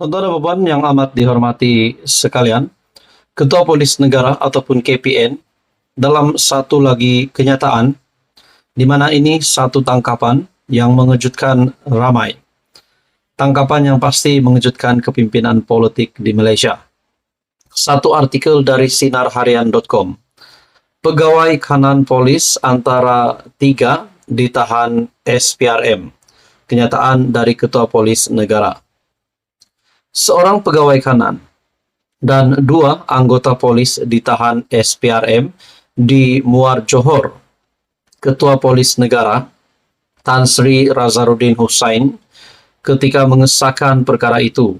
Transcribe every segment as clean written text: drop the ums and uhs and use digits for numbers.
Saudara beban yang amat dihormati sekalian, Ketua Polis Negara ataupun KPN dalam satu lagi kenyataan di mana ini satu tangkapan yang mengejutkan ramai. Tangkapan yang pasti mengejutkan kepimpinan politik di Malaysia. Satu artikel dari sinarharian.com. Pegawai kanan polis antara 3 ditahan SPRM. Kenyataan dari Ketua Polis Negara. Seorang pegawai kanan dan 2 anggota polis ditahan SPRM di Muar Johor. Ketua Polis Negara Tan Sri Razaruddin Hussain ketika mengesahkan perkara itu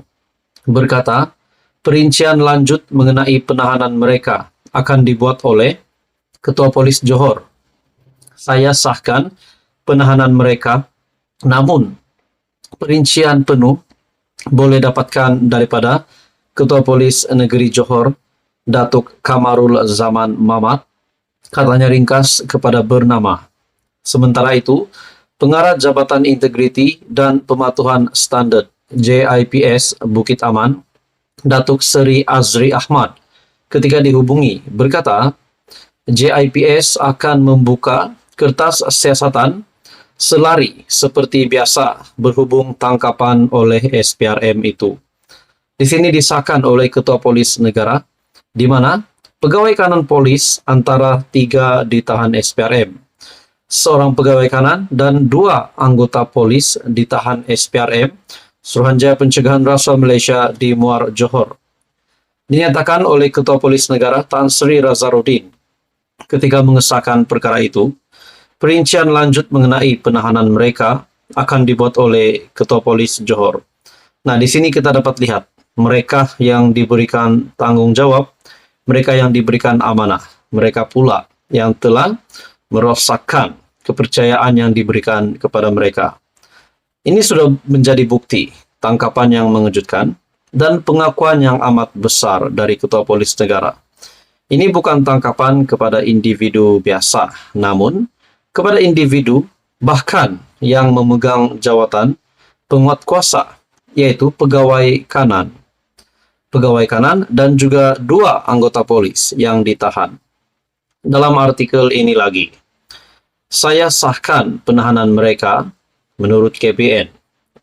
berkata, perincian lanjut mengenai penahanan mereka akan dibuat oleh Ketua Polis Johor. Saya sahkan penahanan mereka, namun perincian penuh boleh dapatkan daripada Ketua Polis Negeri Johor, Datuk Kamarul Zaman Mamat, katanya ringkas kepada bernama. Sementara itu, Pengarah Jabatan Integriti dan Pematuhan Standard JIPS Bukit Aman, Datuk Seri Azri Ahmad, ketika dihubungi, berkata, JIPS akan membuka kertas siasatan selari seperti biasa berhubung tangkapan oleh SPRM itu. Di sini disahkan oleh Ketua Polis Negara, di mana pegawai kanan polis antara 3 ditahan SPRM. Seorang pegawai kanan dan 2 anggota polis ditahan SPRM, Suruhanjaya Pencegahan Rasuah Malaysia di Muar Johor. Dinyatakan oleh Ketua Polis Negara Tan Sri Razaruddin ketika mengesahkan perkara itu, perincian lanjut mengenai penahanan mereka akan dibuat oleh Ketua Polis Johor. Nah, di sini kita dapat lihat mereka yang diberikan tanggung jawab, mereka yang diberikan amanah, mereka pula yang telah merosakkan kepercayaan yang diberikan kepada mereka. Ini sudah menjadi bukti tangkapan yang mengejutkan dan pengakuan yang amat besar dari Ketua Polis Negara. Ini bukan tangkapan kepada individu biasa, namun kepada individu bahkan yang memegang jawatan penguat kuasa, yaitu pegawai kanan. Pegawai kanan dan juga 2 anggota polis yang ditahan. Dalam artikel ini lagi, saya sahkan penahanan mereka menurut KPN.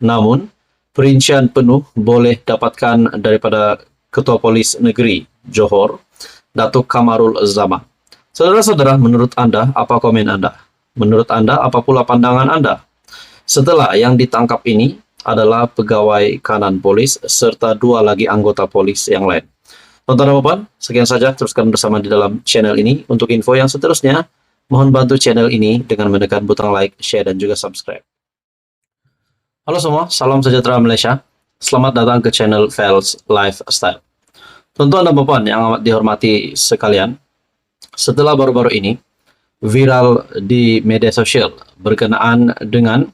Namun, perincian penuh boleh dapatkan daripada Ketua Polis Negeri Johor, Datuk Kamarul Zaman. Saudara-saudara, menurut Anda, apa komen Anda? Menurut Anda, apa pula pandangan Anda? Setelah yang ditangkap ini adalah pegawai kanan polis serta 2 lagi anggota polis yang lain. Tonton-tonton, sekian saja, teruskan bersama di dalam channel ini. Untuk info yang seterusnya, mohon bantu channel ini dengan menekan butang like, share, dan juga subscribe. Halo semua, salam sejahtera Malaysia. Selamat datang ke channel Fels Lifestyle. Tuan-tuan dan puan yang amat dihormati sekalian, setelah baru-baru ini viral di media sosial berkenaan dengan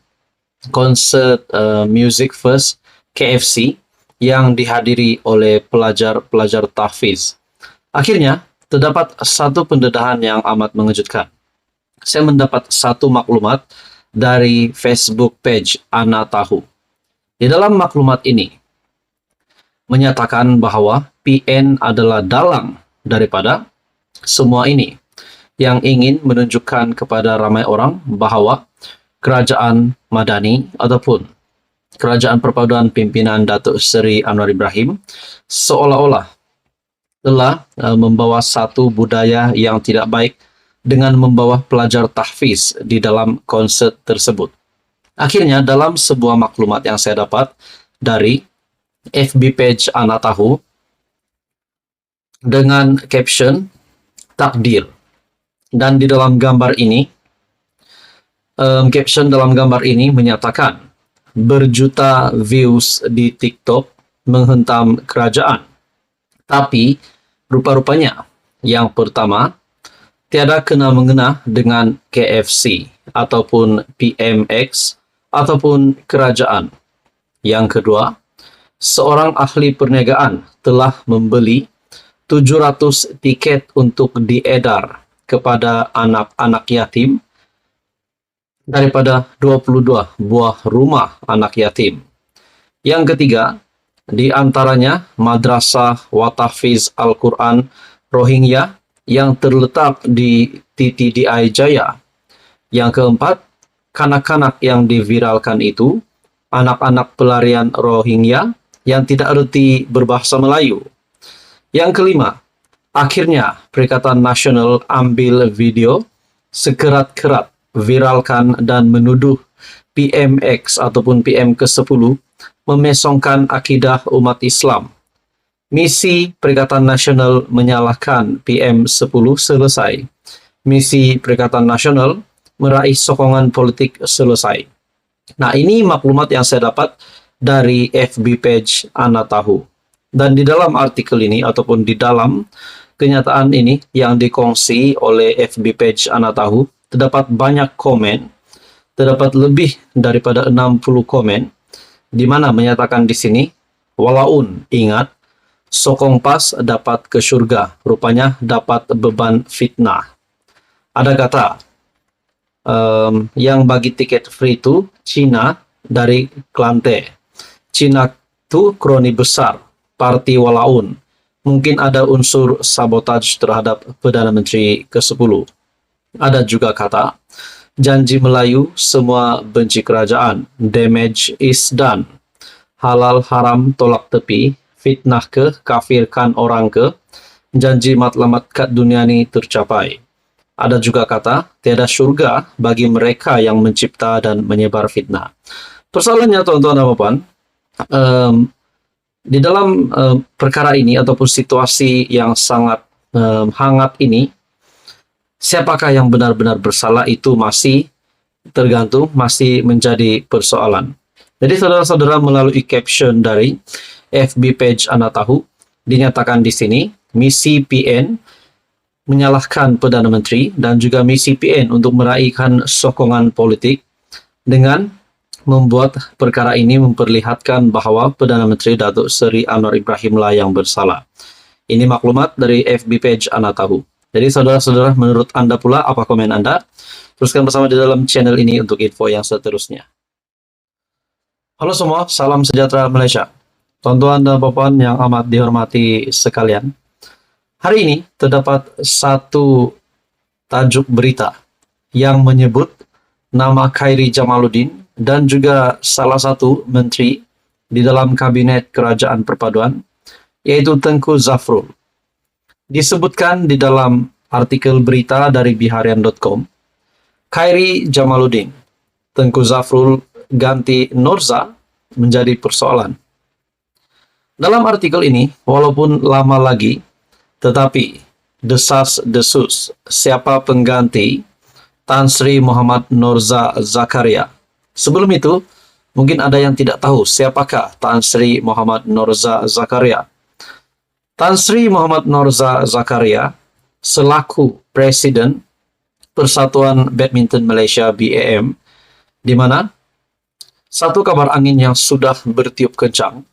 konsert Music First KFC yang dihadiri oleh pelajar-pelajar tahfiz. Akhirnya, terdapat satu pendedahan yang amat mengejutkan. Saya mendapat satu maklumat dari Facebook page Ana Tahu. Di dalam maklumat ini, menyatakan bahwa PN adalah dalang daripada semua ini, yang ingin menunjukkan kepada ramai orang bahwa kerajaan Madani ataupun kerajaan perpaduan pimpinan Datuk Seri Anwar Ibrahim seolah-olah telah membawa satu budaya yang tidak baik dengan membawa pelajar tahfiz di dalam konsert tersebut. Akhirnya dalam sebuah maklumat yang saya dapat dari FB page Ana Tahu dengan caption takdir, dan di dalam gambar ini caption dalam gambar ini menyatakan berjuta views di TikTok menghentam kerajaan, tapi rupa-rupanya yang pertama tiada kena-mengena dengan KFC ataupun PMX ataupun kerajaan. Yang kedua, seorang ahli perniagaan telah membeli 700 tiket untuk diedar kepada anak-anak yatim daripada 22 buah rumah anak yatim. Yang ketiga, Di antaranya Madrasah wa Tahfiz Al-Quran Rohingya yang terletak di TTDI Jaya. Yang keempat, kanak-kanak yang diviralkan itu anak-anak pelarian Rohingya yang tidak reti berbahasa Melayu. Yang kelima, akhirnya Perikatan Nasional ambil video sekerat-kerat, viralkan dan menuduh PMX ataupun PM ke-10 memesongkan akidah umat Islam. Misi Perikatan Nasional menyalahkan PM10 selesai. Misi Perikatan Nasional meraih sokongan politik selesai. Nah, ini maklumat yang saya dapat dari FB page Ana Tahu. Dan di dalam artikel ini ataupun di dalam kenyataan ini yang dikongsi oleh FB page Ana Tahu, terdapat banyak komen, terdapat lebih daripada 60 komen, di mana menyatakan di sini, walaun ingat, sokong pas dapat ke surga, rupanya dapat beban fitnah. Ada kata, yang bagi tiket free itu Cina dari Klante. Cina itu kroni besar, parti walaun. Mungkin ada unsur sabotaj terhadap Perdana Menteri ke-10. Ada juga kata, janji Melayu semua benci kerajaan, damage is done. Halal haram tolak tepi, fitnah ke, kafirkan orang ke, janji matlamat kat dunia ni tercapai. Ada juga kata, tiada syurga bagi mereka yang mencipta dan menyebar fitnah. Persoalannya tuan-tuan dan puan, di dalam perkara ini ataupun situasi yang sangat hangat ini, siapakah yang benar-benar bersalah itu masih tergantung, masih menjadi persoalan. Jadi saudara-saudara, melalui caption dari FB page Ana Tahu, dinyatakan di sini, misi PN menyalahkan Perdana Menteri dan juga misi PN untuk meraihkan sokongan politik dengan membuat perkara ini memperlihatkan bahwa Perdana Menteri Datuk Seri Anwar Ibrahim lah yang bersalah. Ini maklumat dari FB page Ana Tahu. Jadi saudara-saudara, menurut Anda pula, apa komen Anda? Teruskan bersama di dalam channel ini untuk info yang seterusnya. Halo semua, salam sejahtera Malaysia. Tuan-tuan dan puan yang amat dihormati sekalian. Hari ini terdapat satu tajuk berita yang menyebut nama Khairy Jamaluddin dan juga salah satu menteri di dalam Kabinet Kerajaan Perpaduan, yaitu Tengku Zafrul. Disebutkan di dalam artikel berita dari biharian.com, Khairy Jamaluddin, Tengku Zafrul ganti Norza menjadi persoalan. Dalam artikel ini, walaupun lama lagi, tetapi desas-desus siapa pengganti Tan Sri Muhammad Norza Zakaria. Sebelum itu, mungkin ada yang tidak tahu siapakah Tan Sri Muhammad Norza Zakaria. Tan Sri Muhammad Norza Zakaria selaku Presiden Persatuan Badminton Malaysia BAM, di mana satu kabar angin yang sudah bertiup kencang,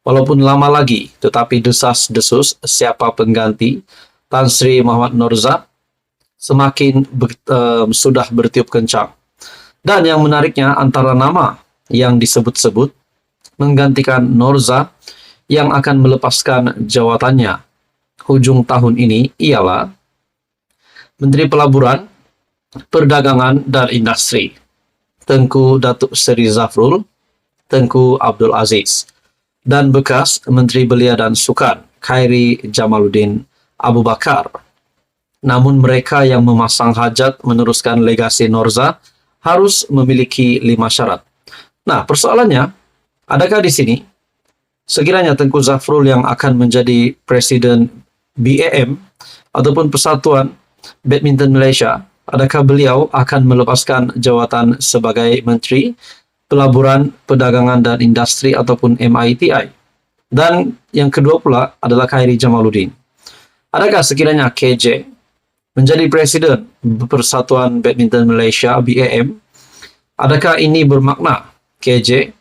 walaupun lama lagi, tetapi desas-desus siapa pengganti Tan Sri Muhammad Norza semakin sudah bertiup kencang. Dan yang menariknya, antara nama yang disebut-sebut menggantikan Norza yang akan melepaskan jawatannya hujung tahun ini ialah Menteri Pelaburan, Perdagangan dan Industri, Tengku Datuk Seri Zafrul, Tengku Abdul Aziz, dan bekas Menteri Belia dan Sukan, Khairy Jamaluddin Abu Bakar. Namun mereka yang memasang hajat meneruskan legasi Norza harus memiliki 5 syarat. Nah, persoalannya, adakah di sini sekiranya Tengku Zafrul yang akan menjadi Presiden BAM ataupun Persatuan Badminton Malaysia, adakah beliau akan melepaskan jawatan sebagai Menteri Pelaburan, Perdagangan dan Industri ataupun MITI? Dan yang kedua pula adalah Khairy Jamaluddin. Adakah sekiranya KJ menjadi Presiden Persatuan Badminton Malaysia BAM? Adakah ini bermakna KJ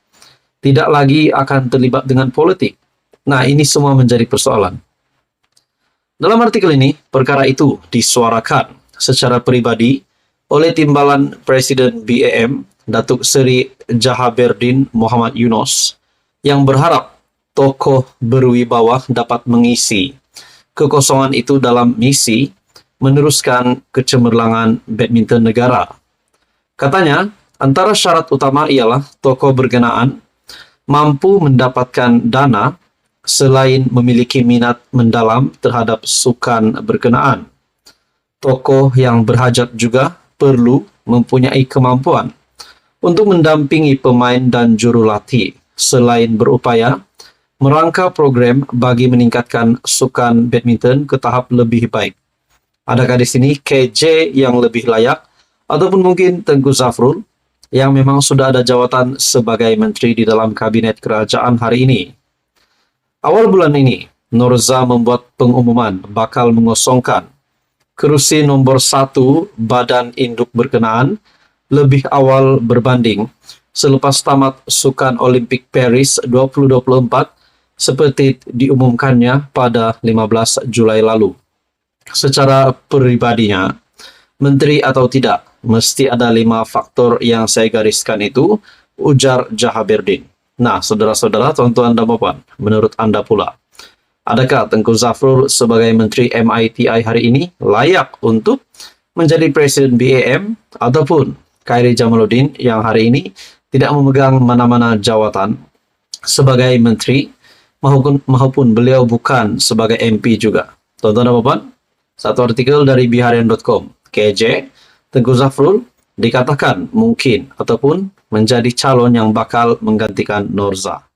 tidak lagi akan terlibat dengan politik? Nah, ini semua menjadi persoalan. Dalam artikel ini, perkara itu disuarakan secara pribadi oleh Timbalan Presiden BAM, Datuk Seri Jahaberdin Muhammad Yunus, yang berharap tokoh berwibawa dapat mengisi kekosongan itu dalam misi meneruskan kecemerlangan badminton negara. Katanya, antara syarat utama ialah tokoh berkenaan mampu mendapatkan dana selain memiliki minat mendalam terhadap sukan berkenaan. Tokoh yang berhajat juga perlu mempunyai kemampuan untuk mendampingi pemain dan jurulatih selain berupaya merangka program bagi meningkatkan sukan badminton ke tahap lebih baik. Adakah di sini KJ yang lebih layak ataupun mungkin Tengku Zafrul yang memang sudah ada jawatan sebagai menteri di dalam kabinet kerajaan hari ini? Awal bulan ini, Norza membuat pengumuman bakal mengosongkan kerusi nomor 1 badan induk berkenaan lebih awal berbanding selepas tamat Sukan Olimpik Paris 2024 seperti diumumkannya pada 15 Julai lalu. Secara pribadinya, menteri atau tidak, mesti ada 5 faktor yang saya gariskan itu, ujar Jahaberdin. Nah, saudara-saudara, tuan-tuan dan puan, menurut Anda pula, adakah Tengku Zafrul sebagai Menteri MITI hari ini layak untuk menjadi Presiden BAM ataupun Khairi Jamaluddin yang hari ini tidak memegang mana-mana jawatan sebagai Menteri maupun beliau bukan sebagai MP juga? Tuan-tuan dan puan, satu artikel dari biharian.com, KJ, Tengku Zafrul dikatakan mungkin ataupun menjadi calon yang bakal menggantikan Norza.